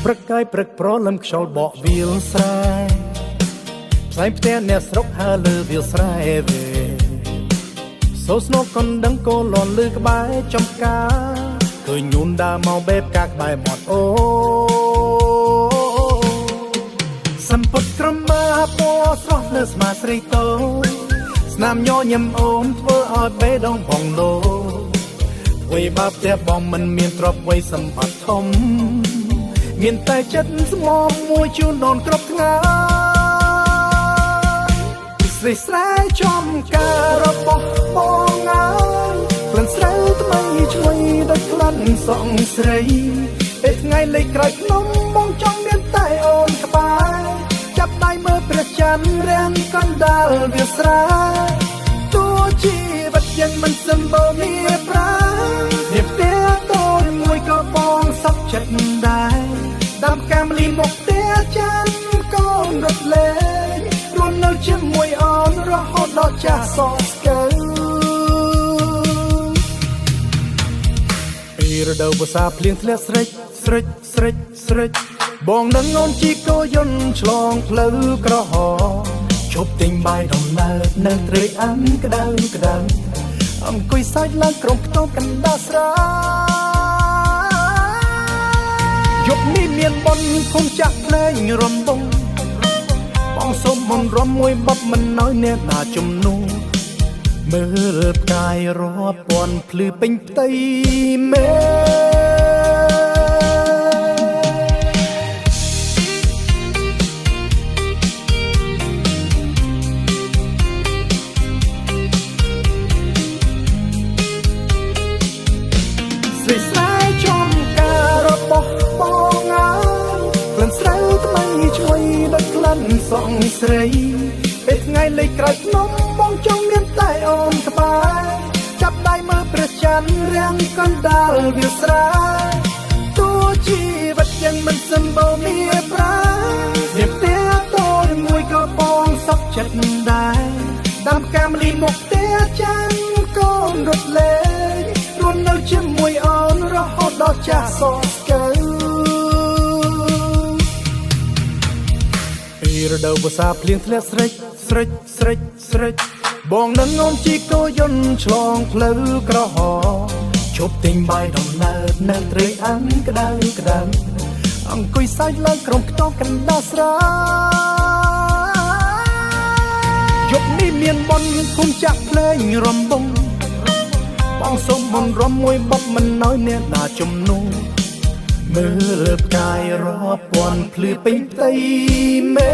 ព្រឹកកាយព្រឹកប្រលឹមខ្យល់បកវាលស្រែផ្សែងផ្ទះអ្នកស្រុកហើលើវាលស្រែវិញសូស្នូកុនដឹងកូនលន់លឺក្បែរចំការឃើញញូនដើរមកបែបកាក្បែរមាត់អូសំពត់ក្រមាពណ៌ស្រស់លើស្មាស្រីតូស្នាមញញឹមអូនធ្វើឲ្យបេះដូងបងលោអ្វីបាបផ្ទះបងមិនមានទ្រព្យអ្វីសម្បត្តិធំមានតែចិត្តស្មោះមួយជូនដូនគ្រប់ថ្ងៃស្រីស្រែចំការរបស់បងហើយក្លិនស្រូវថ្មីឈ្ងុយដូចក្លិនសង្ស្រីពេលថ្ងៃលេខក្រោយភ្នំបងចង់មានតែអូនក្បែរចាប់ដៃមើលព្រះច័ន្ទរាំងកណ្ដាលវាលស្រែទោះជីវិតยังមិនសម្បូរមានប្រាវាផ្ទះតូចមួយក៏បងសុខចិត្តដែរដាំកាមលីមកផ្ទះច័ន្ទកូនរត់លេងរស់នៅជាមួយអូនរហូតដល់ចាស់សោកស្កើពីរដូវវស្សាភ្លៀងធ្លាក់ស្រេចស្រេចស្រេចស្រេចបងនឹងអូនជីកោយន្តឆ្លងផ្លូវក្រហមជប់ទិញបាយដំណើរនៅត្រេកអាំក្តៅក្តៅអង្គុយសាច់ឡើងក្រុមខ្ទងកណ្ដាលស្រែយប់នេះមានបុណ្យភូមិចាក់ភ្លេងរំបងបងសុំមុនរំមួយបបមិនណយអ្នកណាជំនួសមើលផ្កាយរាប់ពាន់ភ្លឺពេញផ្ទៃមេស្រីស្រែចំការរបស់បងហើយក្លិនស្រូវថ្មីឈ្ងុយដូចក្លិនសង្ស្រីពេលថ្ងៃលេខក្រោយភ្នំបងចង់មានតែអូនក្បែរចាប់ដៃមើលព្រះច័ន្ទរាំងកណ្ដាលវាលស្រែទោះជីវិតยังមិនសម្បូរមានប្រាវាផ្ទះតូចមួយក៏បងសុខចិត្តដែរដាំកាមលីមកផ្ទះច័ន្ទកូនរត់លេងរស់នៅជាមួយអូនរហូតដល់ចាស់សោកស្កើពីរដូវវស្សាភ្លៀងធ្លាក់ស្រេចស្រេចស្រេចស្រេចបងនឹងអូនជីកោយន្តឆ្លងផ្លូវក្រហមជប់ទិញបាយដំណើរនៅត្រេកអាំក្តៅក្តៅអង្គុយសាច់ឡើងក្រុមខ្ទងកណ្ដាលស្រែយប់នេះមានបុណ្យភូមិចាក់ភ្លេងរំបងបងសុំមុនរំមួយបបមិនណយអ្នកណាជំនួសមើលផ្កាយរាប់ពាន់ភ្លឺពេញផ្ទៃមេ